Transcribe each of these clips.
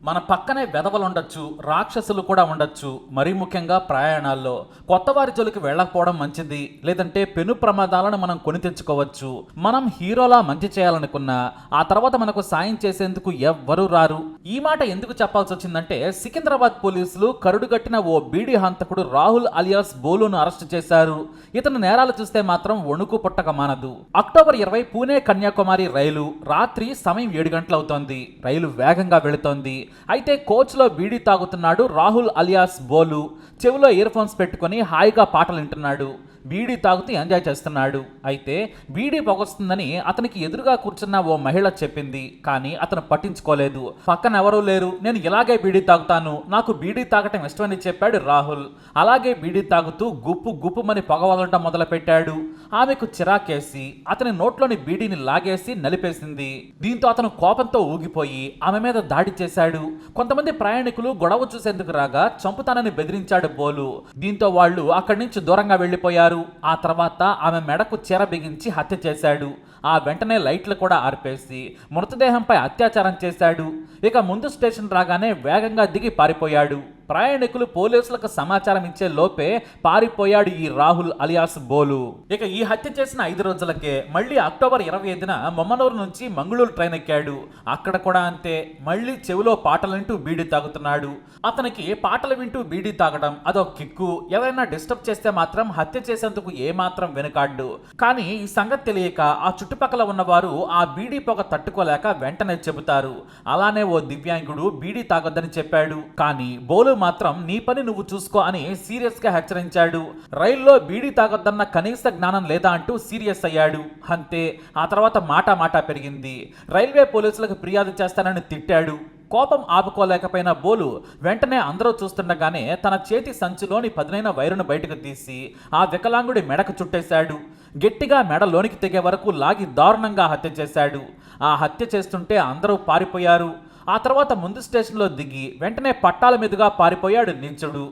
మన పక్కనే వెధవలుండొచ్చు, రాక్షసులు కూడా ఉండొచ్చు. మరీ ముఖ్యంగా ప్రయాణాల్లో కొత్త వారి జోలికి వెళ్ళకపోవడం మంచిది. లేదంటే పెను ప్రమాదాలను మనం కొని తెచ్చుకోవచ్చు. మనం హీరోలా మంచి చేయాలనుకున్నా ఆ తర్వాత మనకు సాయం చేసేందుకు ఎవ్వరూ రారు. ఈ మాట ఎందుకు చెప్పాల్సి వచ్చిందంటే, సికింద్రాబాద్ పోలీసులు కరుడుగట్టిన ఓ బీడీ హంతకుడు రాహుల్ అలియాస్ బోలును అరెస్టు చేశారు. ఇతను నేరాలు చూస్తే మాత్రం వణుకు పుట్టక మానదు. అక్టోబర్ 20 పూణే కన్యాకుమారి రైలు రాత్రి సమయం 7 గంటలవుతోంది. రైలు వేగంగా వెళుతోంది. అయితే కోచ్లో బీడీ తాగుతున్నాడు రాహుల్ అలియాస్ బోలు. చెవిలో ఇయర్ ఫోన్స్ పెట్టుకుని హాయిగా పాటలు వింటున్నాడు. బీడీ తాగుతూ ఎంజాయ్ చేస్తున్నాడు. అయితే బీడీ పొగొస్తుందని అతనికి ఎదురుగా కూర్చున్న ఓ మహిళ చెప్పింది. కానీ అతను పట్టించుకోలేదు. పక్కన ఎవరూ లేరు, నేను ఇలాగే బీడీ తాగుతాను, నాకు బీడీ తాగటం ఇష్టమని చెప్పాడు రాహుల్. అలాగే బీడీ తాగుతూ గుప్పు గుప్పుమని పొగ వదలటం మొదలుపెట్టాడు. ఆమెకు చిరాకేసి అతని నోట్లోని బీడీని లాగేసి నలిపేసింది. దీంతో అతను కోపంతో ఊగిపోయి ఆమె మీద దాడి చేశాడు. కొంతమంది ప్రయాణికులు గొడవ చూసేందుకు రాగా చంపుతానని బెదిరించాడు బోలు. దీంతో వాళ్ళు అక్కడి నుంచి దూరంగా వెళ్లిపోయారు. ఆ తర్వాత ఆమె మెడకు చీర బిగించి హత్య చేశాడు. ఆ వెంటనే లైట్లు కూడా ఆర్పేసి మృతదేహంపై అత్యాచారం చేశాడు. ఇక ముందు స్టేషన్ రాగానే వేగంగా దిగి పారిపోయాడు. ప్రయాణికులు పోలీసులకు సమాచారం ఇచ్చే లోపే పారిపోయాడు ఈ రాహుల్ అలియాస్ బోలు. ఇక ఈ హత్య చేసిన 5 రోజులకే మళ్ళీ అక్టోబర్ 25న మొమ్మనూరు నుంచి మంగళూరు ట్రైన్ ఎక్కాడు. అక్కడ కూడా అంతే, మళ్ళీ చెవిలో పాటలు వింటూ బీడీ తాగుతున్నాడు. అతనికి పాటలు వింటూ బీడీ తాగడం అదో కిక్కు. ఎవరైనా డిస్టర్బ్ చేస్తే మాత్రం హత్య చేసేందుకు ఏమాత్రం వెనుకాడ్డు. కానీ ఈ సంగతి తెలియక ఆ చుట్టుపక్కల ఉన్నవారు ఆ బీడీ పొగ తట్టుకోలేక వెంటనే చెబుతారు. అలానే ఓ దివ్యాంగుడు బీడీ తాగొద్దని చెప్పాడు. కానీ బోలు మాత్రం నీ పని నువ్వు చూసుకో అని సీరియస్ గా హెచ్చరించాడు. రైల్లో బీడీ తాగొద్దన్న కనీస జ్ఞానం లేదా అంటూ సీరియస్ అయ్యాడు. అంతే, ఆ తర్వాత మాట పెరిగింది. రైల్వే పోలీసులకు ఫిర్యాదు చేస్తానని తిట్టాడు. కోపం ఆపుకోలేకపోయిన బోలు వెంటనే అందరూ చూస్తుండగానే తన చేతి సంచిలోని పదునైన వైరును బయటకు తీసి ఆ వికలాంగుడి మెడకు చుట్టేశాడు. గట్టిగా మెడలోనికి తెగే వరకు లాగి దారుణంగా హత్య చేశాడు. ఆ హత్య చేస్తుంటే అందరూ పారిపోయారు. ఆ తర్వాత ముందు స్టేషన్లో దిగి వెంటనే పట్టాల మీదుగా పారిపోయాడు నీచుడు.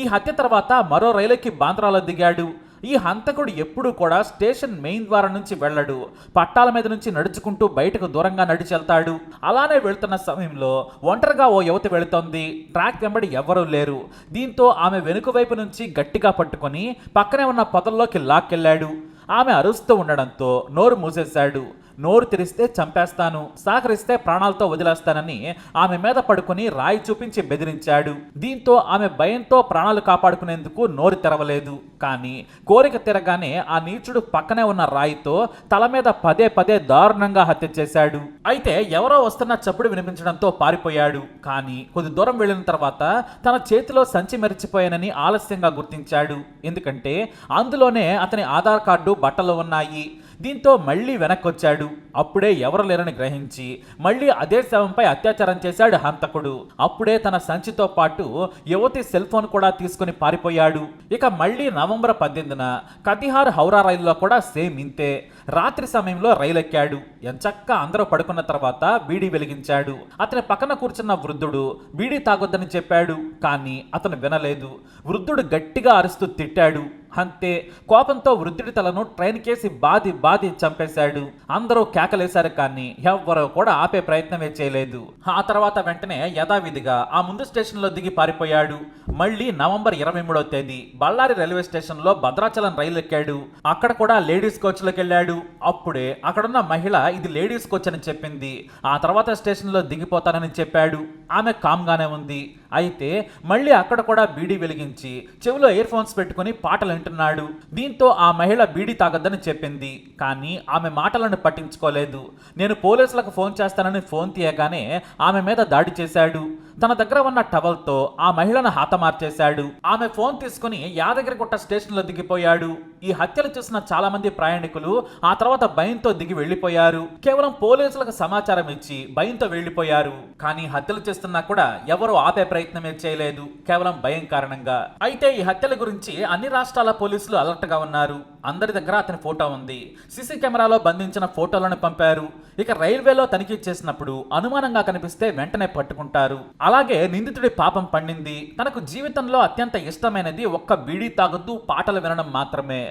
ఈ హత్య తర్వాత మరో రైలుకి బాంద్రాలో దిగాడు. ఈ హంతకుడు ఎప్పుడూ కూడా స్టేషన్ మెయిన్ ద్వారం నుంచి వెళ్ళడు. పట్టాల మీద నుంచి నడుచుకుంటూ బయటకు దూరంగా నడిచెళ్తాడు. అలానే వెళ్తున్న సమయంలో ఒంటరిగా ఓ యువతి వెళుతోంది. ట్రాక్ వెంబడి ఎవరూ లేరు. దీంతో ఆమె వెనుక వైపు నుంచి గట్టిగా పట్టుకొని పక్కనే ఉన్న పొదల్లోకి లాక్కెళ్ళాడు. ఆమె అరుస్తూ ఉండడంతో నోరు మూసేశాడు. నోరు తెరిస్తే చంపేస్తాను, సహకరిస్తే ప్రాణాలతో వదిలేస్తానని ఆమె మీద పడుకుని రాయి చూపించి బెదిరించాడు. దీంతో ఆమె భయంతో ప్రాణాలు కాపాడుకునేందుకు నోరు తెరవలేదు. కానీ కోరిక తిరగానే ఆ నీచుడు పక్కనే ఉన్న రాయితో తల మీద పదే దారుణంగా హత్య చేశాడు. అయితే ఎవరో వస్తున్న చప్పుడు వినిపించడంతో పారిపోయాడు. కానీ కొద్ది దూరం వెళ్ళిన తర్వాత తన చేతిలో సంచి మరిచిపోయానని ఆలస్యంగా గుర్తించాడు. ఎందుకంటే అందులోనే అతని ఆధార్ కార్డు, బట్టలు ఉన్నాయి. దీంతో మళ్ళీ వెనక్కొచ్చాడు. అప్పుడే ఎవరు లేరని గ్రహించి మళ్ళీ అదే శవంపై అత్యాచారం చేశాడు హంతకుడు. అప్పుడే తన సంచితో పాటు యువతి సెల్ ఫోన్ కూడా తీసుకుని పారిపోయాడు. ఇక మళ్ళీ నవంబర్ 18న కతిహార్ హౌరా రైలులో కూడా సేమ్ ఇంతే. రాత్రి సమయంలో రైలు ఎక్కాడు. ఎంచక్కా అందరూ పడుకున్న తర్వాత బీడీ వెలిగించాడు. అతని పక్కన కూర్చున్న వృద్ధుడు బీడీ తాగొద్దని చెప్పాడు. కానీ అతను వినలేదు. వృద్ధుడు గట్టిగా అరుస్తూ తిట్టాడు. అంతే, కోపంతో వృద్ధుడి తలను ట్రైన్ కేసి బాది చంపేశాడు. అందరూ కేకలేశారు. కానీ ఎవ్వరూ కూడా ఆపే ప్రయత్నమే చేయలేదు. ఆ తర్వాత వెంటనే యథావిధిగా ఆ ముందు స్టేషన్లో దిగి పారిపోయాడు. మళ్ళీ నవంబర్ 23వ తేదీ బళ్ళారి రైల్వే స్టేషన్లో భద్రాచలం రైలు ఎక్కాడు. అక్కడ కూడా లేడీస్ కోచ్లోకి వెళ్ళాడు. అప్పుడే అక్కడున్న మహిళ ఇది లేడీస్ కోచ్ అని చెప్పింది. ఆ తర్వాత స్టేషన్లో దిగిపోతానని చెప్పాడు. ఆమె కామ్గానే ఉంది. అయితే మళ్ళీ అక్కడ కూడా బీడీ వెలిగించి చెవిలో ఇయర్ ఫోన్స్ పెట్టుకుని పాటలు వింటున్నాడు. దీంతో ఆ మహిళ బీడీ తాగొద్దని చెప్పింది. కానీ ఆమె మాటలను పట్టించుకోలేదు. నేను పోలీసులకు ఫోన్ చేస్తానని ఫోన్ తీయగానే ఆమె మీద దాడి చేశాడు. తన దగ్గర ఉన్న టవల్తో ఆ మహిళను హతమార్చేశాడు. ఆమె ఫోన్ తీసుకుని యాదగిరిగుట్ట స్టేషన్లో దిగిపోయాడు. ఈ హత్యలు చూసిన చాలా మంది ప్రయాణికులు ఆ తర్వాత భయంతో దిగి వెళ్లిపోయారు. కేవలం పోలీసులకు సమాచారం ఇచ్చి భయంతో వెళ్లిపోయారు. కానీ హత్యలు చేస్తున్నా కూడా ఎవరు ఆపే ప్రయత్నమే చేయలేదు, కేవలం భయం కారణంగా. అయితే ఈ హత్యల గురించి అన్ని రాష్ట్రాల పోలీసులు అలర్ట్ గా ఉన్నారు. అందరి దగ్గర అతని ఫోటో ఉంది. సీసీ కెమెరాలో బంధించిన ఫోటోలను పంపారు. ఇక రైల్వేలో తనిఖీ చేసినప్పుడు అనుమానంగా కనిపిస్తే వెంటనే పట్టుకుంటారు. అలాగే నిందితుడి పాపం పండింది. తనకు జీవితంలో అత్యంత ఇష్టమైనది ఒక్క బీడీ తాగుతూ పాటలు వినడం మాత్రమే.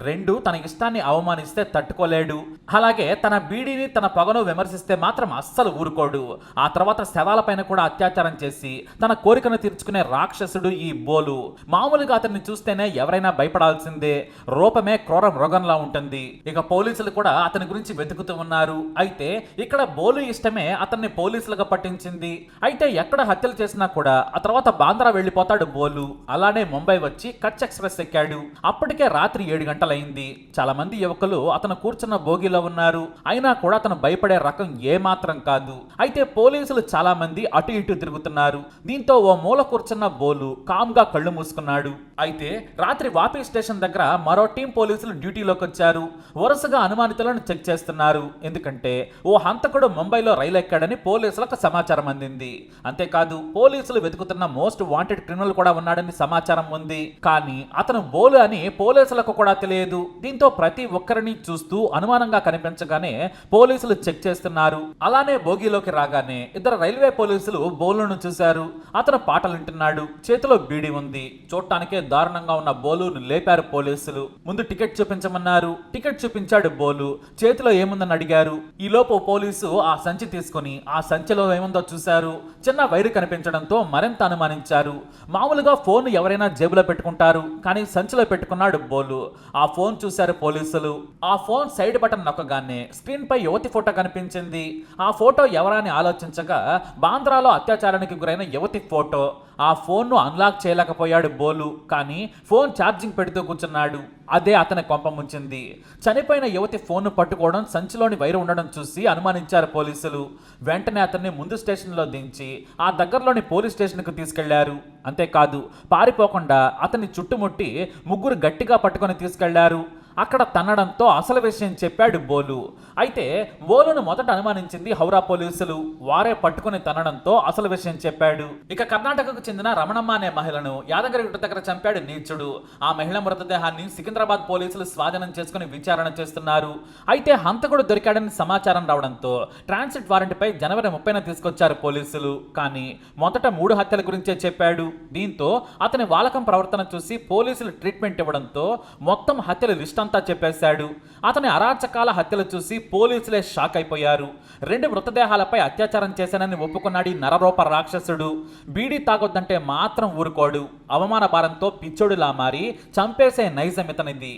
రెండు, తన ఇష్టాన్ని అవమానిస్తే తట్టుకోలేడు. అలాగే తన బీడీని తన పొగను విమర్శిస్తే మాత్రం అస్సలు ఊరుకోడు. ఆ తర్వాత శవాలపైన కూడా అత్యాచారం చేసి తన కోరికను తీర్చుకునే రాక్షసుడు ఈ బోలు. మామూలుగా అతన్ని చూస్తేనే ఎవరైనా భయపడాల్సిందే. రూపమే క్రూర మృగంలా ఉంటుంది. ఇక పోలీసులు కూడా అతని గురించి వెతుకుతూ ఉన్నారు. అయితే ఇక్కడ బోలు ఇష్టమే అతన్ని పోలీసులుగా పట్టించింది. అయితే ఎక్కడ హత్యలు చేసినా కూడా ఆ తర్వాత బాంద్రా వెళ్లిపోతాడు బోలు. అలానే ముంబై వచ్చి కచ్ ఎక్స్ప్రెస్ ఎక్కాడు. అప్పటికే రాత్రి 7 గంటలైంది. చాలా మంది యువకులు అతను కూర్చున్న బోగిలో ఉన్నారు. అయినా కూడా అతను భయపడే రకం ఏమాత్రం కాదు. అయితే పోలీసులు చాలా మంది అటు ఇటు తిరుగుతున్నారు. దీంతో ఓ మూల కూర్చున్న బోలు కామ్గా కళ్ళు మూసుకున్నాడు. అయితే రాత్రి వాపీ స్టేషన్ దగ్గర మరో టీం పోలీసులు డ్యూటీలోకి వచ్చారు. వరుసగా అనుమానితులను చెక్ చేస్తున్నారు. ఎందుకంటే ఓ హంతకుడు ముంబైలో రైలు ఎక్కాడని పోలీసులకు సమాచారం అందింది. అంతేకాదు పోలీసులు వెతుకుతున్న మోస్ట్ వాంటెడ్ క్రిమినల్ కూడా ఉన్నాడని సమాచారం ఉంది. కానీ అతను బోలు అని పోలీసులకు కూడా తెలియదు. దీంతో ప్రతి ఒక్కరిని చూస్తూ అనుమానంగా కనిపించగానే పోలీసులు చెక్ చేస్తున్నారు. అలానే బోగిలోకి రాగానే ఇద్దరు రైల్వే పోలీసులు బోలును చూశారు. అతను పాటలు వింటున్నాడు. చేతిలో బీడీ ఉంది. చూడటానికే దారుణంగా ఉన్న బోలును లేపారు పోలీసులు. ముందు టికెట్ చూపించమన్నారు. టికెట్ చూపించాడు బోలు. చేతిలో ఏముందని అడిగారు. ఈలోపు పోలీసు ఆ సంచి తీసుకుని ఆ సంచిలో ఏముందో చూశారు. చిన్న వైరు కనిపించడంతో మరింత అనుమానించారు. మామూలుగా ఫోన్ ఎవరైనా జేబులో పెట్టుకుంటారు, కానీ సంచిలో పెట్టుకున్నాడు బోలు. ఆ ఫోన్ చూశారు పోలీసులు. ఆ ఫోన్ సైడ్ బటన్ నొక్కగానే స్క్రీన్ పై యువతి ఫోటో కనిపించింది. ఆ ఫోటో ఎవరని ఆలోచించగా బాంద్రాలో అత్యాచారానికి గురైన యువతి ఫోటో. ఆ ఫోన్ను అన్లాక్ చేయలేకపోయాడు బోలు. కానీ ఫోన్ ఛార్జింగ్ పెడుతూ కూర్చున్నాడు. అదే అతని కొంప ముంచింది. చనిపోయిన యువతి ఫోన్ను పట్టుకోవడం, సంచిలోని వైరు ఉండడం చూసి అనుమానించారు పోలీసులు. వెంటనే అతన్ని ముందు స్టేషన్లో దించి ఆ దగ్గరలోని పోలీస్ స్టేషన్కు తీసుకెళ్లారు. అంతేకాదు పారిపోకుండా అతన్ని చుట్టుముట్టి ముగ్గురు గట్టిగా పట్టుకొని తీసుకెళ్లారు. అక్కడ తన్నడంతో అసలు విషయం చెప్పాడు బోలు. అయితే బోలును మొదట అనుమానించింది హౌరా పోలీసులు. వారే పట్టుకుని తన్నడంతో అసలు విషయం చెప్పాడు. ఇక కర్ణాటకకు చెందిన రమణమ్మ అనే మహిళను యాదగిరిగుట్ట దగ్గర చంపాడు నీచుడు. ఆ మహిళ మృతదేహాన్ని సికింద్రాబాద్ పోలీసులు స్వాధీనం చేసుకుని విచారణ చేస్తున్నారు. అయితే హంతకుడు దొరికాడని సమాచారం రావడంతో ట్రాన్సిట్ వారెంట్పై జనవరి 30న తీసుకొచ్చారు పోలీసులు. కానీ మొదట 3 హత్యల గురించే చెప్పాడు. దీంతో అతని వాలకం ప్రవర్తన చూసి పోలీసులు ట్రీట్మెంట్ ఇవ్వడంతో మొత్తం హత్యల లిస్ట్ అంతా చెప్పేశాడు. అతని అరాచకాల హత్యలు చూసి పోలీసులే షాక్ అయిపోయారు. 2 మృతదేహాలపై అత్యాచారం చేశానని ఒప్పుకున్నాడు ఈ నరరూప రాక్షసుడు. బీడీ తాగొద్దంటే మాత్రం ఊరుకోడు. అవమాన భారంతో పిచ్చోడులా మారి చంపేసే నైజం ఇతనిది.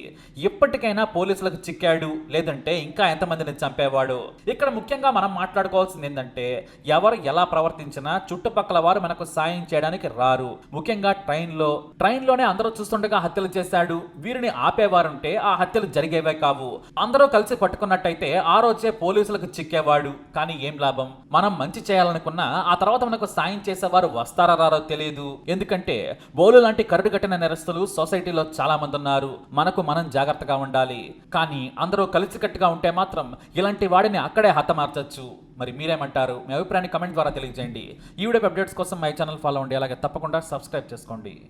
ఇప్పటికైనా పోలీసులకు చిక్కాడు, లేదంటే ఇంకా ఎంతమందిని చంపేవాడు. ఇక్కడ ముఖ్యంగా మనం మాట్లాడుకోవాల్సింది ఏంటంటే ఎవరు ఎలా ప్రవర్తించినా చుట్టుపక్కల వారు మనకు సాయం చేయడానికి రారు. ముఖ్యంగా ట్రైన్లోనే అందరూ చూస్తుండగా హత్యలు చేశాడు. వీరిని ఆపేవారుంటే ఆ హత్యలు జరిగేవే కావు. అందరూ కలిసి పట్టుకున్నట్టయితే ఆ రోజే పోలీసులకు చిక్కేవాడు. కానీ ఏం లాభం? మనం మంచి చేయాలనుకున్నా ఆ తర్వాత మనకు సాయం చేసేవారు వస్తారా రారో తెలియదు. ఎందుకంటే బోలు లాంటి కరుడుగట్టిన నేరస్తులు సొసైటీలో చాలా మంది ఉన్నారు. మనం జాగ్రత్తగా ఉండాలి. కానీ అందరూ కలిసికట్టుగా ఉంటే మాత్రం ఇలాంటి వాడిని అక్కడే హతమార్చొచ్చు. మరి మీరేమంటారు? మీ అభిప్రాయాన్ని కమెంట్ ద్వారా తెలియజేయండి. ఈ వీడియో అప్డేట్స్ కోసం మై ఛానల్ ఫాలో అవ్వండి. అలాగే తప్పకుండా సబ్స్క్రైబ్ చేసుకోండి.